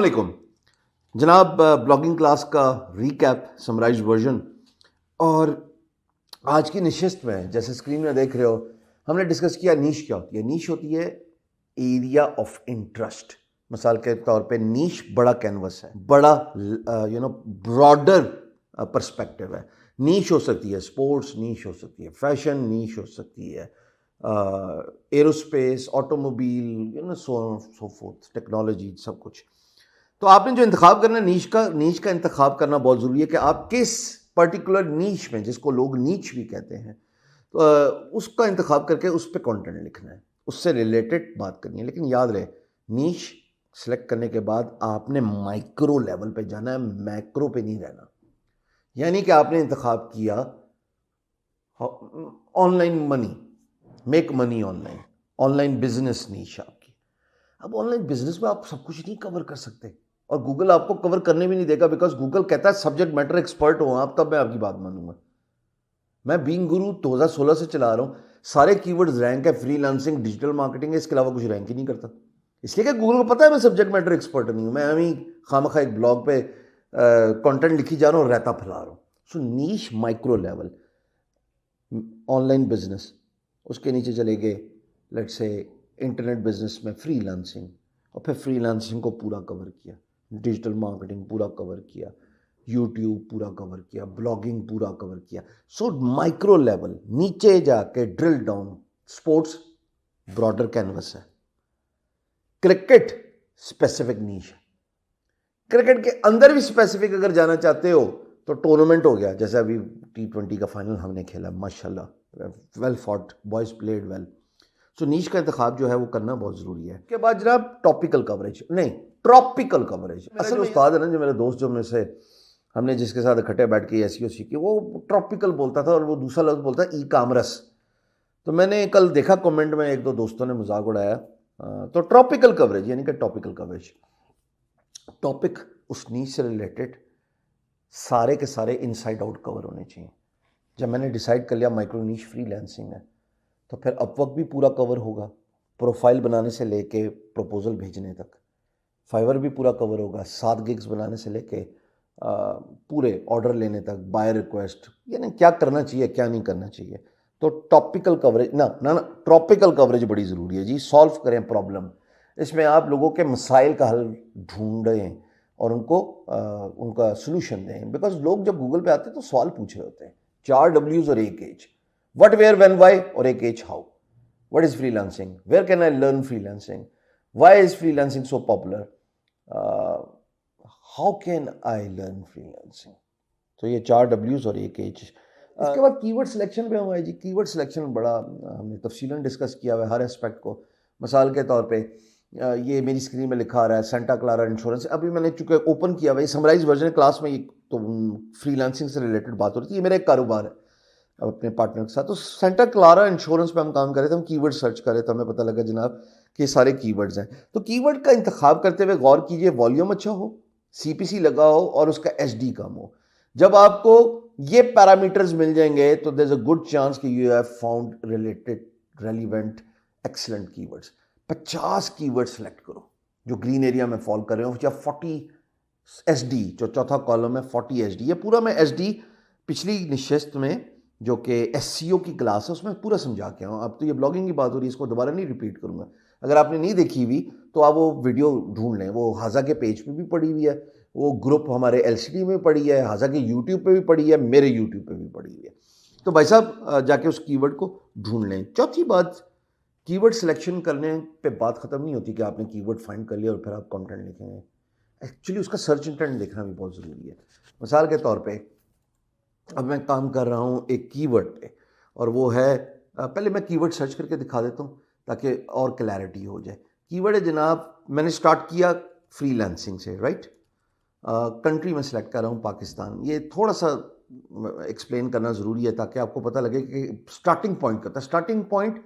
वालेकुम जनाब। Blogging class का रीकैप समराइज वर्जन। और आज की नशिस्त में जैसे स्क्रीन में देख रहे हो हमने डिस्कस किया नीश क्या होती है। नीश होती है एरिया ऑफ इंटरेस्ट। मिसाल के तौर पे नीश बड़ा कैनवस है, बड़ा ब्रॉडर पर्सपेक्टिव है। नीश हो सकती है स्पोर्ट्स, नीश हो सकती है फैशन, नीश हो सकती है एरोस्पेस, ऑटोमोबाइल, सो फोर्थ, टेक्नोलॉजी, सब कुछ। तो आपने जो इंतखाब करना है नीच का इंतखाब करना बहुत ज़रूरी है कि आप किस पर्टिकुलर नीच में, जिसको लोग नीच भी कहते हैं, तो उसका इंतखाब करके उस पर कंटेंट लिखना है, उससे रिलेटेड बात करनी है। लेकिन याद रहे नीच सेलेक्ट करने के बाद आपने माइक्रो लेवल पे जाना है, मैक्रो पे नहीं रहना। यानी कि आपने इंतखाब किया online money, make money online, online business नीच आपकी। अब ऑनलाइन बिजनेस में आप सब कुछ नहीं कवर कर सकते और गूगल आपको कवर करने भी नहीं देगा, बिकॉज गूगल कहता है सब्जेक्ट मैटर एक्सपर्ट हो आप, तब मैं आपकी बात मानूंगा। मैं बीइंग गुरु 2016 से चला रहा हूं, सारे कीवर्ड्स रैंक है, फ्रीलांसिंग, डिजिटल मार्केटिंग है, इसके अलावा कुछ रैंक ही नहीं करता। इसलिए कि गूगल को पता है मैं सब्जेक्ट मैटर एक्सपर्ट नहीं हूं, मैं अभी खामखा एक ब्लॉग पे कंटेंट लिखी जा रहा हूं, रहता फैला रहा हूं। सो नीश माइक्रो लेवल ऑनलाइन बिजनेस, उसके नीचे चले गए लेट्स से इंटरनेट बिजनेस में फ्रीलांसिंग, और फिर फ्रीलांसिंग को पूरा कवर किया, डिजिटल मार्केटिंग पूरा कवर किया, यूट्यूब पूरा कवर किया, ब्लॉगिंग पूरा कवर किया। सो माइक्रो लेवल, नीचे जाके drill down. Sports broader canvas है, क्रिकेट स्पेसिफिक नीश है। क्रिकेट के अंदर भी स्पेसिफिक अगर जाना चाहते हो तो टूर्नामेंट हो गया, जैसे अभी T20 का फाइनल हमने खेला, माशाल्लाह well fought, boys played well. So नीश का इंतखाब जो है वो करना बहुत ज़रूरी है। उसके बाद जनाब टॉपिकल कवरेज, नहीं ट्रॉपिकल कवरेज। असल जो उस्ताद है ना, जो मेरे दोस्त, जो में से हमने जिसके साथ इकट्ठे बैठ के SEO सीखी, वो ट्रॉपिकल बोलता था और वो दूसरा लफ्ज़ बोलता है ई-कॉमर्स। तो मैंने कल देखा कमेंट में एक दो दोस्तों ने मजाक उड़ाया, तो ट्रॉपिकल कवरेज यानी कि टॉपिकल कवरेज, टॉपिक उस नीश से रिलेटेड सारे के सारे इनसाइड आउट कवर होने चाहिए। जब मैंने डिसाइड कर लिया माइक्रो नीश फ्रीलांसिंग है, तो फिर अपवर्क भी पूरा कवर होगा, प्रोफाइल बनाने से लेके प्रपोजल भेजने तक। फाइवर भी पूरा कवर होगा, 7 गिग्स बनाने से लेके पूरे ऑर्डर लेने तक, बाय रिक्वेस्ट, यानी क्या करना चाहिए क्या नहीं करना चाहिए। तो टॉपिकल कवरेज ना ट्रॉपिकल कवरेज बड़ी ज़रूरी है जी। सॉल्व करें प्रॉब्लम, इसमें आप लोगों के मसाइल का हल ढूंढें और उनको उनका सोल्यूशन दें। बिकॉज लोग जब गूगल पे आते हैं तो सवाल पूछ रहे होते हैं, 4 W's और 1 H, what, where, when, why, और एक H, how. What is freelancing? Where can I learn freelancing? Why is freelancing so popular? How can I learn freelancing? तो ये 4 W's और एक H। इसके बाद कीवर्ड सिलेक्शन पे हम आए जी। कीवर्ड सिलेक्शन बड़ा हमने तफसीलन डिस्कस किया हुआ है हर एस्पेक्ट को। मिसाल के तौर पे ये मेरी स्क्रीन में लिखा आ रहा है सेंटा क्लारा इंश्योरेंस, अभी मैंने चूंकि ओपन किया हुआ है, समराइज वर्जन क्लास में, तो फ्रीलांसिंग से रिलेटेड बात हो रही थी। ये मेरा एक कारोबार है अपने पार्टनर के साथ। तो सेंटा क्लारा इंश्योरेंस पे हम काम कर रहे थे, हम कीवर्ड सर्च कर रहे थे, हमें पता लगा जनाब कि सारे कीवर्ड्स हैं। तो कीवर्ड का इंतखाब करते हुए गौर कीजिए, वॉल्यूम अच्छा हो, CPC लगा हो और उसका SD कम हो। जब आपको ये पैरामीटर्स मिल जाएंगे तो there is a good chance कि you have found related relevant excellent keywords. 50 keyword select करो जो ग्रीन एरिया में फॉल कर रहे हो, या 40 SD, जो चौथा कॉलम है 40 SD। ये पूरा मैं SD पिछली निशस्त में जो कि SEO की क्लास है उसमें पूरा समझा के आऊँ। अब तो ये ब्लॉगिंग की बात हो रही है, इसको दोबारा नहीं रिपीट करूँगा। अगर आपने नहीं देखी हुई तो आप वो वीडियो ढूंढ लें, वो हाजा के पेज पे भी पड़ी हुई है, वो ग्रुप हमारे LCD में पड़ी है, हाजा के YouTube पे भी पड़ी है, मेरे YouTube पे भी पड़ी हुई है। तो भाई साहब जाके उस कीवर्ड को ढूंढ लें। चौथी बात, कीवर्ड सिलेक्शन करने पे बात ख़त्म नहीं होती कि आपने कीवर्ड फाइंड कर लिया और फिर आप कंटेंट लिखेंगे। एक्चुअली उसका सर्च इंटेंट देखना भी बहुत ज़रूरी है। मिसाल के तौर पे अब मैं काम कर रहा हूँ एक कीवर्ड पे, और वो है पहले मैं कीवर्ड सर्च करके दिखा देता हूँ ताकि और क्लैरिटी हो जाए। कीवर्ड है जनाब, मैंने स्टार्ट किया फ्रीलांसिंग से, राइट। कंट्री में सेलेक्ट कर रहा हूँ पाकिस्तान। ये थोड़ा सा एक्सप्लेन करना ज़रूरी है ताकि आपको पता लगे कि स्टार्टिंग पॉइंट करता है। स्टार्टिंग पॉइंट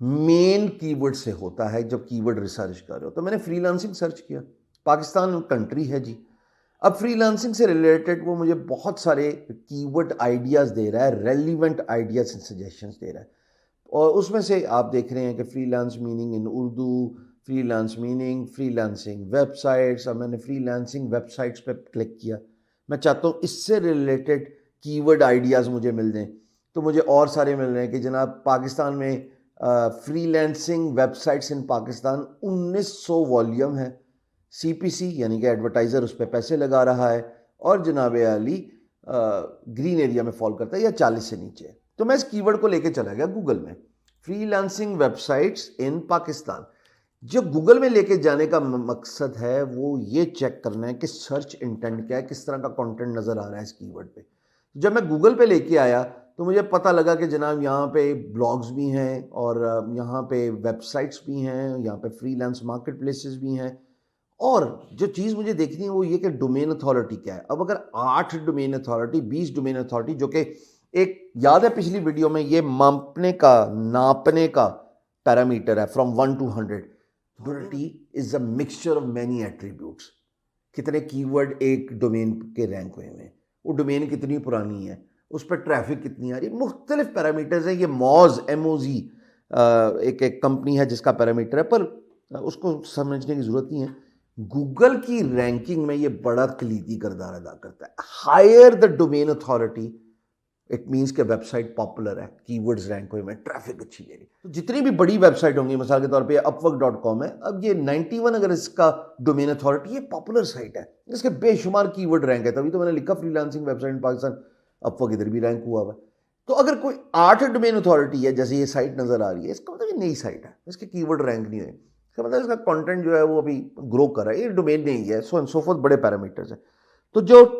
मेन कीवर्ड से होता है जब कीवर्ड रिसर्च कर रहे हो। तो मैंने फ्रीलांसिंग सर्च किया, पाकिस्तान कंट्री है जी। अब फ्रीलांसिंग से रिलेटेड वो मुझे बहुत सारे कीवर्ड आइडियाज़ दे रहा है, रेलिवेंट आइडियाज़ एंड सजेशंस दे रहा है। और उसमें से आप देख रहे हैं कि freelance meaning in Urdu, freelance meaning, freelancing websites. अब मैंने फ्रीलांसिंग वेबसाइट्स पे क्लिक किया। मैं चाहता हूँ इससे रिलेटेड कीवर्ड आइडियाज़ मुझे मिल जाएं, तो मुझे और सारे मिल रहे हैं कि जनाब पाकिस्तान में फ्रीलांसिंग वेबसाइट्स इन पाकिस्तान 1900 वॉल्यूम है। CPC यानी कि एडवर्टाइज़र उस पर पैसे लगा रहा है और जनाब आली ग्रीन एरिया में फॉल करता है या 40 से नीचे है। तो मैं इस कीवर्ड को लेके चला गया गूगल में, फ्रीलांसिंग वेबसाइट्स इन पाकिस्तान। जो गूगल में लेके जाने का मकसद है वो ये चेक करना है कि सर्च इंटेंट क्या है, किस तरह का कंटेंट नज़र आ रहा है इस कीवर्ड पे। जब मैं गूगल पे लेके आया तो मुझे पता लगा कि जनाब यहाँ पे ब्लॉग्स भी हैं और यहाँ पे वेबसाइट्स भी हैं, यहाँ पे फ्रीलांस मार्केट प्लेसेस भी हैं। और जो चीज़ मुझे देखनी है वो ये कि डोमेन अथॉरिटी क्या है। अब अगर 8 डोमेन अथॉरिटी, 20 डोमेन अथॉरिटी, जो कि एक याद है पिछली वीडियो में ये नापने का पैरामीटर है फ्रॉम 1 to 100। डोमेनिटी is a mixture of many attributes. कितने कीवर्ड एक डोमेन के रैंक हुए हैं, वो डोमेन कितनी पुरानी है, उस पर ट्रैफिक कितनी आ रही है, मुख्तलिफ पैरामीटर्स हैं। ये MOZ एक कंपनी है जिसका पैरामीटर है, पर उसको समझने की जरूरत नहीं है। गूगल की रैंकिंग में ये बड़ा कलीदी किरदार अदा करता है। Higher the domain authority, it means के वेबसाइट पॉपुलर है, कीवर्ड्स रैंक हुए में, ट्रैफिक अच्छी ले रही। तो जितनी भी बड़ी वेबसाइट होंगी, मिसाल के तौर पे upwork.com है, अब ये 91 अगर इसका डोमेन अथॉरिटी, ये पॉपुलर साइट है, इसके बेशुमार कीवर्ड रैंक है। तभी तो मैंने लिखा freelancing website in Pakistan, Upwork इधर भी रैंक हुआ हुआ है। तो अगर कोई 8 डोमेन अथॉरिटी है, जैसे ये साइट नजर आ रही है, इसका मतलब ये नई साइट है, इसके कीवर्ड रैंक नहीं है, इसका मतलब इसका कंटेंट जो है वो अभी ग्रो कर रहा है, ये डोमेन नहीं है, सो एंड सो फोर्थ, बड़े पैरामीटर्स हैं। तो जो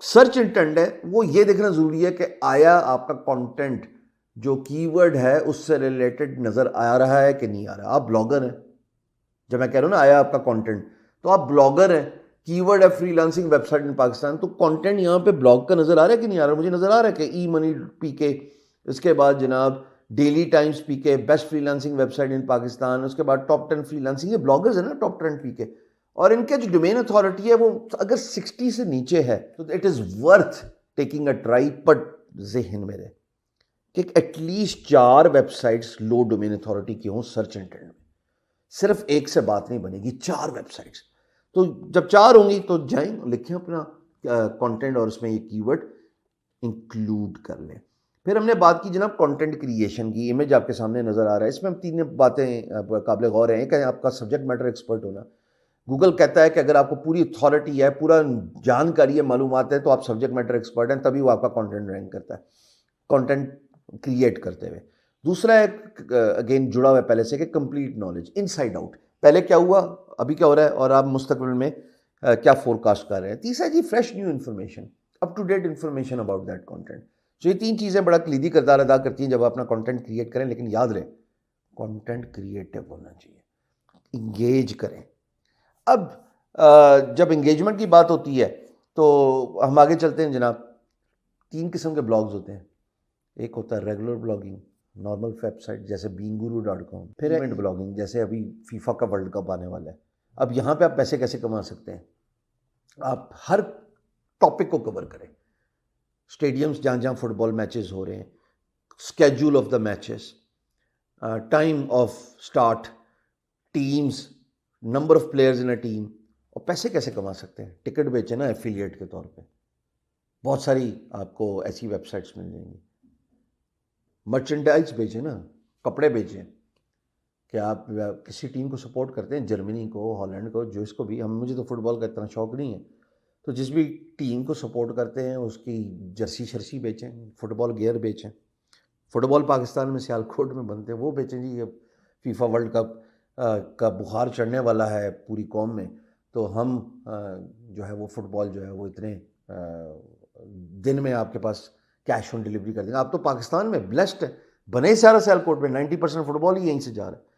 सर्च इंटेंट है वो ये देखना जरूरी है कि आया आपका कंटेंट जो कीवर्ड है उससे रिलेटेड नजर आ रहा है कि नहीं आ रहा। आप ब्लॉगर हैं, जब मैं कह रहा हूं ना आया आपका कंटेंट, तो आप ब्लॉगर हैं, कीवर्ड है फ्रीलांसिंग वेबसाइट इन पाकिस्तान, तो कंटेंट यहां पे ब्लॉग का नजर आ रहा है कि नहीं आ रहा। मुझे नजर आ रहा है कि ई-मनी PK, इसके बाद जनाब daily times PK, best freelancing website in Pakistan, उसके बाद टॉप 10 फ्रीलांसिंग, ये ब्लॉगर्स है ना टॉप 10 PK। और इनके जो डोमेन अथॉरिटी है वो अगर 60 से नीचे है तो it is worth taking a try. But ज़हन में रहे कि एटलीस्ट 4 वेबसाइट्स लो डोमेन अथॉरिटी की हों सर्च इंटेंट में। सिर्फ एक से बात नहीं बनेगी, 4 वेबसाइट्स। तो जब 4 होंगी तो जाएं, लिखें अपना कंटेंट और उसमें ये कीवर्ड इंक्लूड कर लें। फिर हमने बात की जनाब कंटेंट क्रिएशन की। इमेज आपके सामने नजर आ रहा है, इसमें हम 3 बातें काबिल गौर हैं कि आपका सब्जेक्ट मैटर एक्सपर्ट होना। गूगल कहता है कि अगर आपको पूरी अथॉरिटी है, पूरा जानकारी है, मालूमात है, तो आप सब्जेक्ट मैटर एक्सपर्ट हैं, तभी वो आपका कंटेंट रैंक करता है कंटेंट क्रिएट करते हुए। दूसरा है अगेन जुड़ा हुआ है पहले से कि कंप्लीट नॉलेज, इनसाइड आउट, पहले क्या हुआ, अभी क्या हो रहा है और आप मुस्तकबिल में क्या फोरकास्ट कर रहे हैं। तीसरा जी fresh new information, up to date information about that content. तो ये 3 चीज़ें बड़ा कलीदी किरदार अदा करती हैं जब आप अपना कंटेंट क्रिएट करें। लेकिन याद रहे कंटेंट क्रिएटिव होना चाहिए, इंगेज करें। अब जब इंगेजमेंट की बात होती है तो हम आगे चलते हैं जनाब। 3 किस्म के ब्लॉग्स होते हैं, एक होता है रेगुलर ब्लॉगिंग, नॉर्मल वेबसाइट जैसे beinguru.com, फिर इवेंट ब्लॉगिंग जैसे अभी फीफा का वर्ल्ड कप आने वाला है। अब यहाँ पे आप पैसे कैसे कमा सकते हैं, आप हर टॉपिक को कवर करें, स्टेडियम्स जहाँ जहाँ फुटबॉल मैचेस हो रहे हैं, schedule of the matches, time of start, teams, number of players in a team, और पैसे कैसे कमा सकते हैं। टिकट बेचे ना एफिलिएट के तौर पे, बहुत सारी आपको ऐसी वेबसाइट्स मिल जाएंगी। मर्चेंडाइज बेचें ना, कपड़े बेचें कि आप किसी टीम को सपोर्ट करते हैं, जर्मनी को, हॉलैंड को, जो इसको भी, हम मुझे तो फुटबॉल का इतना शौक नहीं है, तो जिस भी टीम को सपोर्ट करते हैं उसकी जर्सी शर्सी बेचें, फुटबॉल गियर बेचें। फुटबॉल पाकिस्तान में सियालकोट में बनते हैं, वो बेचें जी। अब फीफा वर्ल्ड कप का बुखार चढ़ने वाला है पूरी कौम में, तो हम जो है वो फुटबॉल जो है वो इतने दिन में आपके पास कैश ऑन डिलीवरी कर देंगे। आप तो पाकिस्तान में ब्लेस्ड है, बने सारा सियालकोट में 90% फुटबॉल ही यहीं से जा रहा है।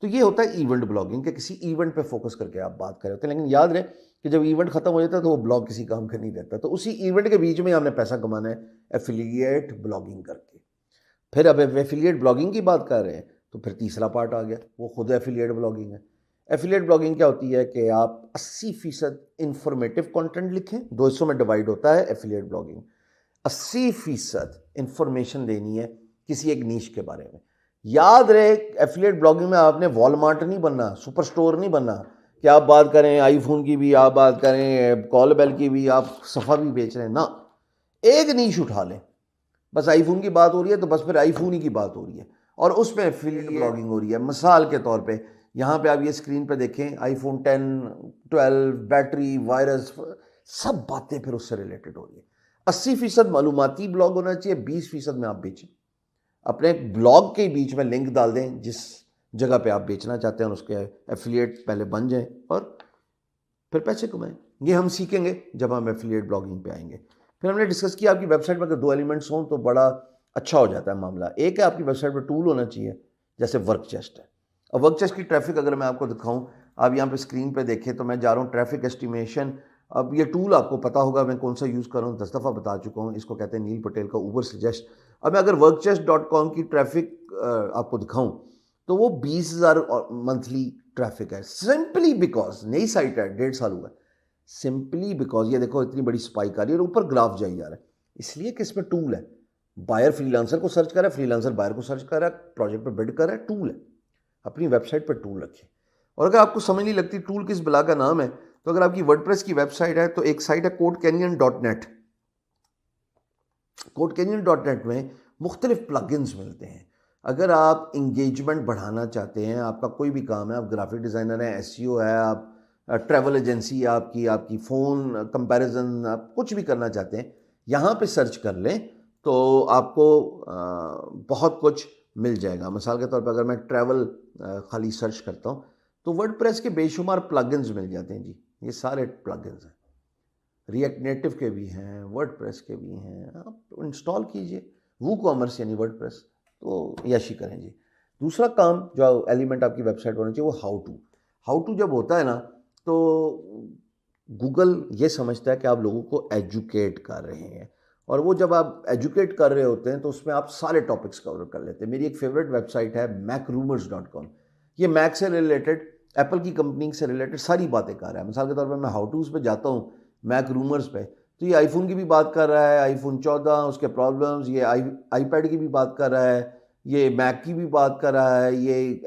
तो ये होता है इवेंट ब्लॉगिंग के किसी इवेंट पे फोकस करके आप बात कर रहे होते हैं। लेकिन याद रहे कि जब इवेंट खत्म हो जाता है तो वो ब्लॉग किसी काम का नहीं रहता, तो उसी इवेंट के बीच में हमने पैसा कमाना है एफिलिएट ब्लॉगिंग करके। फिर अब एफिलिएट ब्लॉगिंग की बात कर रहे हैं तो फिर तीसरा पार्ट आ गया, वो खुद एफिलिएट ब्लॉगिंग है। एफिलिएट ब्लॉगिंग क्या होती है कि आप 80% इंफॉर्मेटिव कंटेंट लिखें, 2 हिस्सों में डिवाइड होता है एफिलिएट ब्लॉगिंग। 80% इंफॉर्मेशन देनी है किसी एक नीश के बारे में, याद रहे, एफिलिएट ब्लॉगिंग में आपने वॉलमार्ट नहीं बनना, सुपर स्टोर नहीं बनना कि आप बात करें आईफोन की भी, आप बात करें कॉल बेल की भी, आप सफ़ा भी बेच रहे हैं ना। एक नीश उठा लें, बस आईफोन की बात हो रही है तो बस फिर आईफोन ही की बात हो रही है और उसमें एफिलिएट ब्लॉगिंग हो रही है। मिसाल के तौर पे यहाँ पे आप ये स्क्रीन पे देखें, आईफोन 10, 12, बैटरी, वायरस, सब बातें फिर उससे रिलेटेड हो रही है। 80% मालूमाती ब्लॉग होना चाहिए, 20% में आप बेचें। अपने ब्लॉग के बीच में लिंक डाल दें जिस जगह पे आप बेचना चाहते हैं, उसके एफिलिएट पहले बन जाएं और फिर पैसे कमाएं। ये हम सीखेंगे जब हम एफिलिएट ब्लॉगिंग पे आएंगे। फिर हमने डिस्कस किया आपकी वेबसाइट में अगर 2 एलिमेंट्स हों तो बड़ा अच्छा हो जाता है मामला। एक है आपकी वेबसाइट पर टूल होना चाहिए, जैसे वर्क चेस्ट है। और वर्क चेस्ट की ट्रैफिक अगर मैं आपको दिखाऊं, आप यहाँ पे स्क्रीन पे देखें तो मैं जा रहा हूँ ट्रैफिक एस्टिमेशन। अब ये टूल आपको पता होगा मैं कौन सा यूज़ कर रहा हूँ, 10 दफ़ा बता चुका हूँ। इसको कहते हैं नील पटेल का ऊबर सजेस्ट। अब मैं अगर workchest.com की ट्रैफिक आपको दिखाऊं तो वो 20,000 मंथली ट्रैफिक है, सिंपली बिकॉज नई साइट है, 1.5 साल हुआ है। सिंपली बिकॉज ये देखो इतनी बड़ी स्पाइक आ रही है और ऊपर ग्राफ जाई जा रहा है, इसलिए कि इसमें टूल है। बायर फ्रीलांसर को सर्च कर रहा है, फ्रीलांसर बायर को सर्च कर रहा है, प्रोजेक्ट पर बिड कर रहा है, टूल है। अपनी वेबसाइट पर टूल रखिए। और अगर आपको समझ नहीं लगती टूल किस बला का नाम है, तो अगर आपकी वर्डप्रेस की वेबसाइट है तो एक साइट है codecanyon.net। codecanyon.net में मुख्तलिफ प्लगइन्स मिलते हैं। अगर आप इंगेजमेंट बढ़ाना चाहते हैं, आपका कोई भी काम है, आप ग्राफिक डिज़ाइनर हैं, एसईओ है, आप ट्रैवल एजेंसी, आपकी फ़ोन कंपैरिजन, आप कुछ भी करना चाहते हैं, यहाँ पे सर्च कर लें तो आपको बहुत कुछ मिल जाएगा। मिसाल के तौर पर अगर मैं ट्रैवल खाली सर्च करता हूँ तो वर्डप्रेस के बेशुमार प्लगइन्स मिल जाते हैं जी। ये सारे प्लगइन्स हैं, रिएक्ट नेटिव के भी हैं, वर्डप्रेस के भी हैं, आप इंस्टॉल कीजिए। वूकॉमर्स यानी वर्डप्रेस, तो यशी करें जी। दूसरा काम जो एलिमेंट आपकी वेबसाइट होना चाहिए वो हाउ टू जब होता है ना, तो गूगल ये समझता है कि आप लोगों को एजुकेट कर रहे हैं, और वो जब आप एजुकेट कर रहे होते हैं तो उसमें आप सारे टॉपिक्स कवर कर लेते हैं। मेरी एक फेवरेट वेबसाइट है macrumors.com। ये मैक से रिलेटेड, एप्पल की कंपनी से रिलेटेड सारी बातें कर रहा है। मिसाल के तौर पर मैं हाउ टूज़ पे जाता हूँ मैक रूमर्स पे, तो ये आईफोन की भी बात कर रहा है, आईफोन 14 उसके प्रॉब्लम्स, ये आईपैड की भी बात कर रहा है, ये मैक की भी बात कर रहा है, ये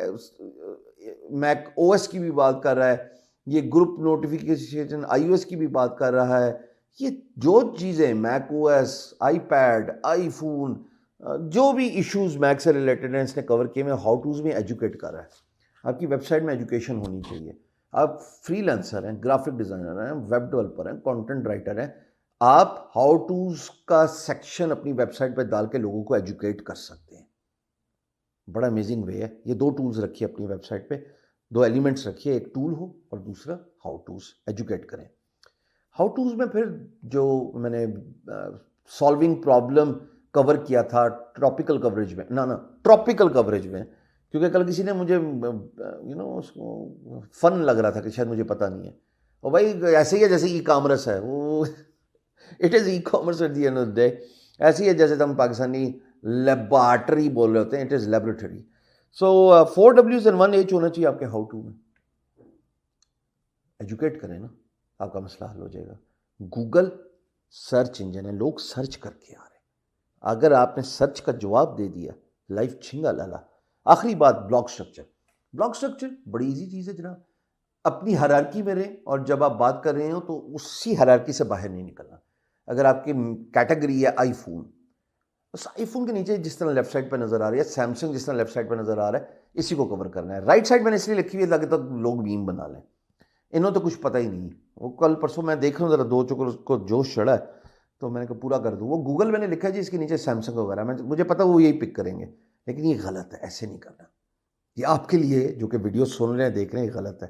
मैक ओएस की भी बात कर रहा है, ये ग्रुप नोटिफिकेशन आईओएस की भी बात कर रहा है। ये जो चीज़ें मैक ओएस, आईपैड, आईफोन, जो भी इश्यूज मैक से रिलेटेड हैं इसने कवर किए। मैं हाउ टूज़ में एजुकेट कर रहा है। आपकी वेबसाइट में एजुकेशन होनी चाहिए। आप फ्रीलांसर हैं, ग्राफिक डिज़ाइनर हैं, वेब डेवलपर हैं, कंटेंट राइटर हैं, आप हाउ टूज़ का सेक्शन अपनी वेबसाइट पर डाल के लोगों को एजुकेट कर सकते हैं। बड़ा अमेजिंग वे है। ये 2 टूल्स रखिए अपनी वेबसाइट पे, 2 एलिमेंट्स रखिए, एक टूल हो और दूसरा हाउ टूज़, एजुकेट करें। हाउ टूज़ में फिर जो मैंने सॉल्विंग प्रॉब्लम कवर किया था ट्रॉपिकल कवरेज में, ट्रॉपिकल कवरेज में, क्योंकि कल किसी ने मुझे उसको फन लग रहा था कि शायद मुझे पता नहीं है, और भाई ऐसे ही है जैसे ई कॉमर्स है वो it is e commerce at the end of the day. ऐसे ही है जैसे हम पाकिस्तानी लेबॉर्टरी बोल रहे होते हैं, it is laboratory. So 4 W's and 1 H होना चाहिए आपके हाउ टू में। एजुकेट करें ना, आपका मसला हल हो जाएगा। गूगल सर्च इंजन है, लोग सर्च करके आ रहे हैं। अगर आपने सर्च का जवाब दे दिया, लाइफ छिंगा लाला। आखिरी बात, ब्लॉग स्ट्रक्चर। ब्लॉग स्ट्रक्चर बड़ी इजी चीज़ है जनाब। अपनी हायरार्की में रहें, और जब आप बात कर रहे हो तो उसी हायरार्की से बाहर नहीं निकलना। अगर आपकी कैटेगरी है आईफोन, बस आईफोन के नीचे जिस तरह लेफ्ट साइड पर नजर आ रही है, सैमसंग जिस तरह लेफ्ट साइड पर नजर आ रहा है, इसी को कवर करना है। राइट साइड मैंने इसलिए लिखी हुई है ताकि तक लोग मीम बना लें। इन्हों तो कुछ पता ही नहीं। वो कल परसों मैं देख रहा हूँ, ज़रा 2 चक्कर उसको जोश चढ़ा है, तो मैंने कहा पूरा कर दूँ। वो गूगल मैंने लिखा है जी इसके नीचे सैमसंग वगैरह, मुझे पता वो यही पिक करेंगे, लेकिन ये गलत है, ऐसे नहीं करना। ये आपके लिए जो कि वीडियो सुन रहे हैं, देख रहे हैं, गलत है।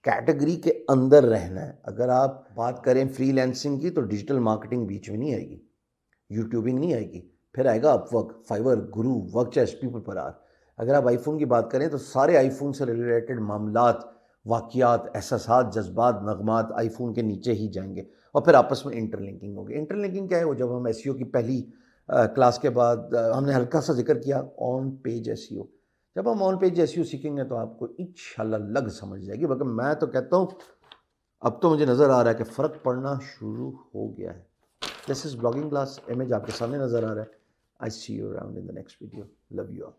कैटेगरी के अंदर रहना है। अगर आप बात करें फ्रीलांसिंग की, तो डिजिटल मार्केटिंग बीच में नहीं आएगी, यूट्यूबिंग नहीं आएगी, फिर आएगा अपवर्क, फाइवर, गुरु, वर्कचेस्ट, पीपल पर आवर। अगर आप आईफोन की बात करें तो सारे आईफोन से रिलेटेड मामलात, वाक़ियात, एहसासात, जज्बात, नगमात आईफोन के नीचे ही जाएंगे, और फिर आपस में इंटरलिंकिंग होगी। इंटरलिंकिंग क्या है? वो जब हम एसईओ की पहली क्लास के बाद हमने हल्का सा जिक्र किया ऑन पेज एसईओ। जब हम ऑन पेज एसईओ सीखेंगे तो आपको इंशाल्लाह लग समझ जाएगी। बल्कि मैं तो कहता हूँ अब तो मुझे नज़र आ रहा है कि फ़र्क पड़ना शुरू हो गया है। This is blogging class, image आपके सामने नज़र आ रहा है। I see you around in the next video. Love you all.